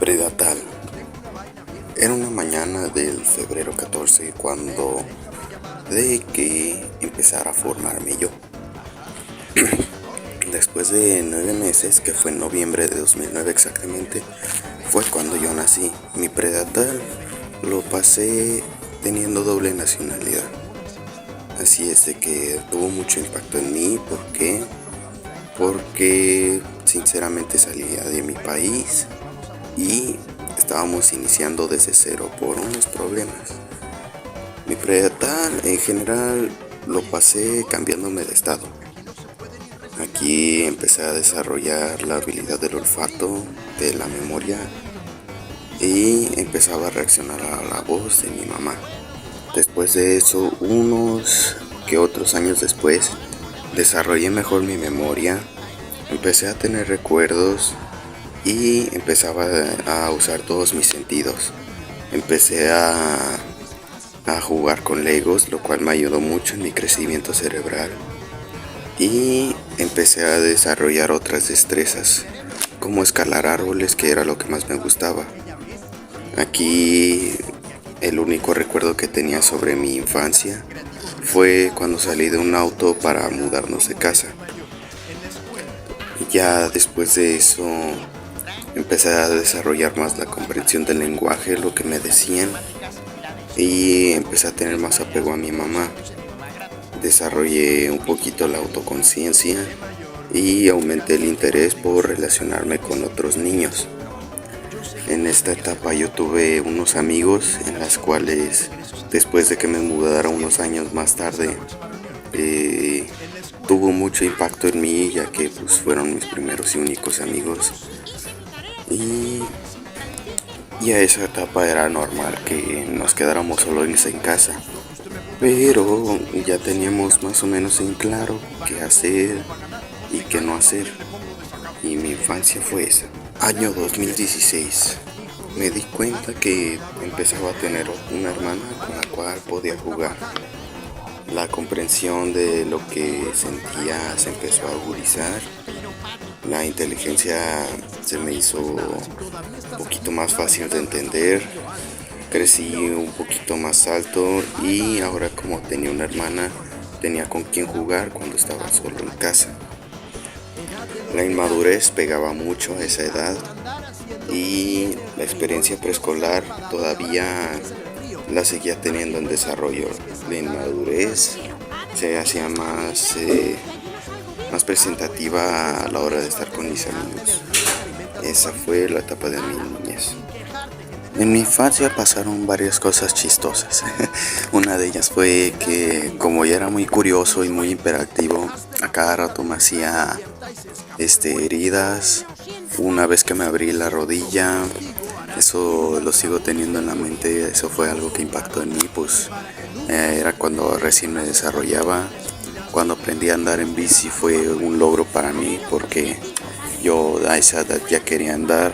Predatal. Era una mañana del febrero 14 cuando de que empezara a formarme yo. Después de 9 meses, que fue en noviembre de 2009 exactamente, fue cuando yo nací. Mi predatal lo pasé teniendo doble nacionalidad. Así es de que tuvo mucho impacto en mí. ¿Por qué? Porque sinceramente salía de mi país y estábamos iniciando desde cero por unos problemas. Mi prenatal en general lo pasé cambiándome de estado. Aquí empecé a desarrollar la habilidad del olfato, de la memoria, y empezaba a reaccionar a la voz de mi mamá. Después de eso, unos que otros años después, desarrollé mejor mi memoria, empecé a tener recuerdos y empezaba a usar todos mis sentidos. Empecé a jugar con Legos, lo cual me ayudó mucho en mi crecimiento cerebral. Y empecé a desarrollar otras destrezas, como escalar árboles, que era lo que más me gustaba. Aquí el único recuerdo que tenía sobre mi infancia fue cuando salí de un auto para mudarnos de casa. Ya después de eso empecé a desarrollar más la comprensión del lenguaje, lo que me decían, y empecé a tener más apego a mi mamá. Desarrollé un poquito la autoconciencia y aumenté el interés por relacionarme con otros niños. En esta etapa yo tuve unos amigos en las cuales, después de que me mudara unos años más tarde, tuvo mucho impacto en mí, ya que pues fueron mis primeros y únicos amigos. Y a esa etapa era normal que nos quedáramos solos en casa, pero ya teníamos más o menos en claro qué hacer y qué no hacer. Y mi infancia fue esa. Año 2016. Me di cuenta que empezaba a tener una hermana con la cual podía jugar. La comprensión de lo que sentía se empezó a agudizar. La inteligencia se me hizo un poquito más fácil de entender. Crecí un poquito más alto y ahora, como tenía una hermana, tenía con quien jugar cuando estaba solo en casa. La inmadurez pegaba mucho a esa edad y la experiencia preescolar todavía la seguía teniendo en desarrollo. La inmadurez se hacía más presentativa a la hora de estar con mis amigos. Esa fue la etapa de mi niñez. En mi infancia pasaron varias cosas chistosas. Una de ellas fue que, como ya era muy curioso y muy hiperactivo, a cada rato me hacía heridas. Una vez que me abrí la rodilla, eso lo sigo teniendo en la mente. Eso fue algo que impactó en mí, pues era cuando recién me desarrollaba. Cuando aprendí a andar en bici fue un logro para mí, porque yo a esa edad ya quería andar.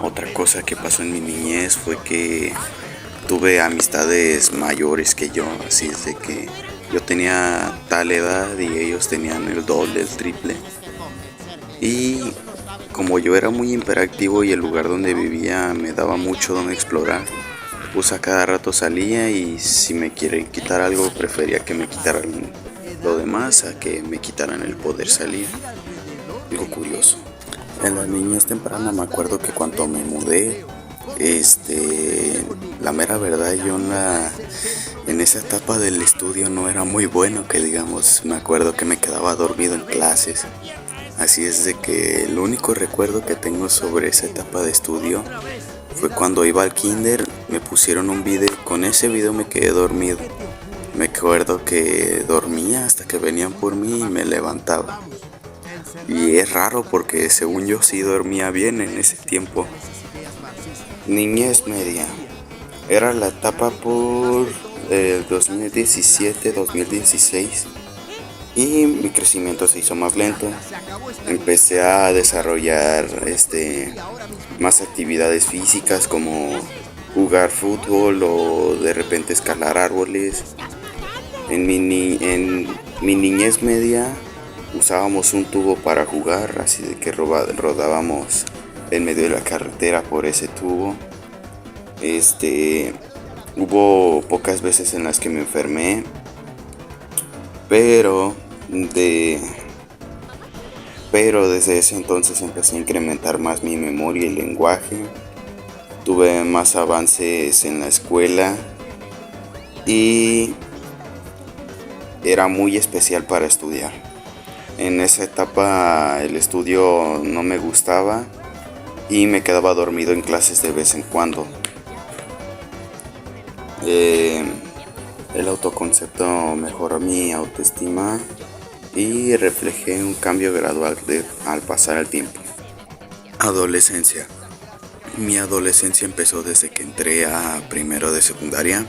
Otra cosa que pasó en mi niñez fue que tuve amistades mayores que yo, así es de que yo tenía tal edad y ellos tenían el doble, el triple. Y como yo era muy hiperactivo y el lugar donde vivía me daba mucho donde explorar, pues a cada rato salía, y si me quieren quitar algo, prefería que me quitaran lo demás a que me quitaran el poder salir. Algo curioso. En la niñez temprana me acuerdo que cuando me mudé, la mera verdad, yo en esa etapa del estudio no era muy bueno, que digamos. Me acuerdo que me quedaba dormido en clases. Así es de que el único recuerdo que tengo sobre esa etapa de estudio fue cuando iba al kinder, me pusieron un video, con ese video me quedé dormido. Me acuerdo que dormía hasta que venían por mí y me levantaba. Y es raro porque según yo sí dormía bien en ese tiempo. Niñez media. Era la etapa por 2017-2016. Y mi crecimiento se hizo más lento. Empecé a desarrollar más actividades físicas, como jugar fútbol o de repente escalar árboles. En mi niñez media usábamos un tubo para jugar, así de que rodábamos en medio de la carretera por ese tubo. Hubo pocas veces en las que me enfermé, pero de pero desde ese entonces empecé a incrementar más mi memoria y lenguaje. Tuve más avances en la escuela y era muy especial para estudiar. En esa etapa el estudio no me gustaba y me quedaba dormido en clases de vez en cuando. Eh, el autoconcepto mejoró mi autoestima y reflejé un cambio gradual al pasar el tiempo. Adolescencia. Mi adolescencia empezó desde que entré a primero de secundaria.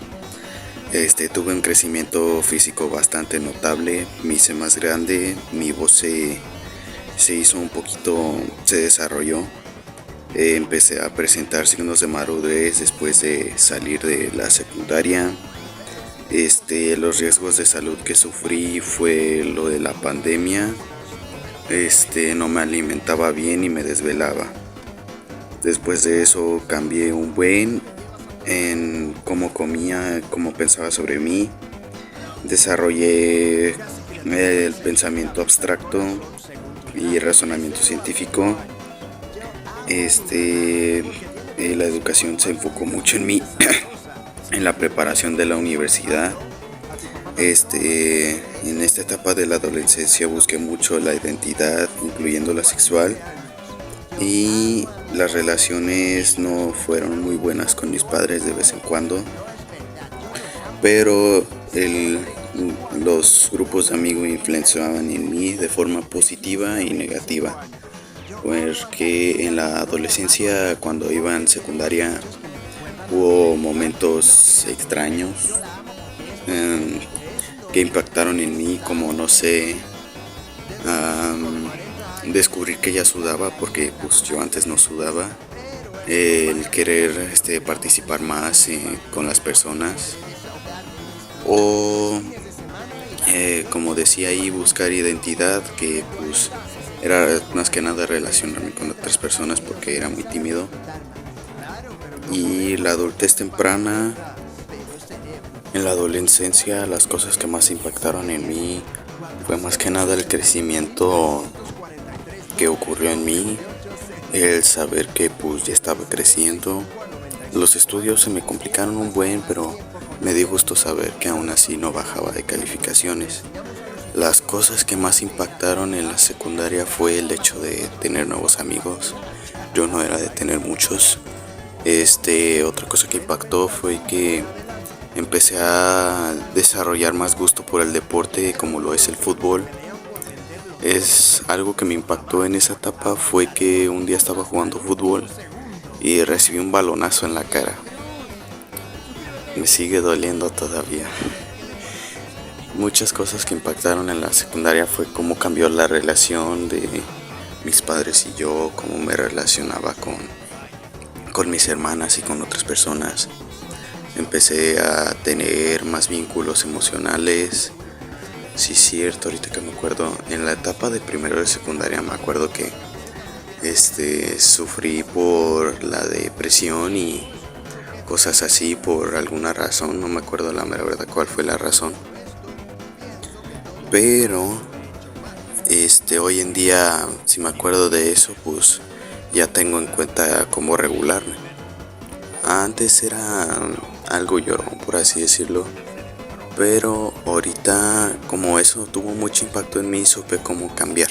Tuve un crecimiento físico bastante notable, me hice más grande, mi voz se hizo un poquito, se desarrolló. Empecé a presentar signos de madurez después de salir de la secundaria. Los riesgos de salud que sufrí fue lo de la pandemia. No me alimentaba bien y me desvelaba. Después de eso cambié un buen en cómo comía, cómo pensaba sobre mí. Desarrollé el pensamiento abstracto y razonamiento científico. La educación se enfocó mucho en mí, en la preparación de la universidad. En esta etapa de la adolescencia busqué mucho la identidad, incluyendo la sexual, y las relaciones no fueron muy buenas con mis padres de vez en cuando, pero los grupos de amigos influenciaban en mí de forma positiva y negativa. Porque en la adolescencia, cuando iba en secundaria, hubo momentos extraños que impactaron en mí, como no sé, descubrir que ella sudaba porque pues yo antes no sudaba, el querer participar más con las personas, o como decía ahí, buscar identidad, que pues era más que nada relacionarme con otras personas porque era muy tímido. Y la adultez temprana. En la adolescencia las cosas que más impactaron en mí fue más que nada el crecimiento que ocurrió en mí, el saber que pues ya estaba creciendo. Los estudios se me complicaron un buen, pero me dio gusto saber que aún así no bajaba de calificaciones. Las cosas que más impactaron en la secundaria fue el hecho de tener nuevos amigos. Yo no era de tener muchos. Otra cosa que impactó fue que empecé a desarrollar más gusto por el deporte, como lo es el fútbol. Es algo que me impactó en esa etapa, fue que un día estaba jugando fútbol y recibí un balonazo en la cara. Me sigue doliendo todavía. Muchas cosas que impactaron en la secundaria fue cómo cambió la relación de mis padres y yo, cómo me relacionaba con mis hermanas y con otras personas. Empecé a tener más vínculos emocionales. Sí, cierto, ahorita que me acuerdo, en la etapa de primero de secundaria me acuerdo que sufrí por la depresión y cosas así por alguna razón. No me acuerdo la mera verdad cuál fue la razón. Pero hoy en día, si me acuerdo de eso, pues ya tengo en cuenta cómo regularme. Antes era algo llorón, por así decirlo, pero ahorita, como eso tuvo mucho impacto en mí, supe cómo cambiar.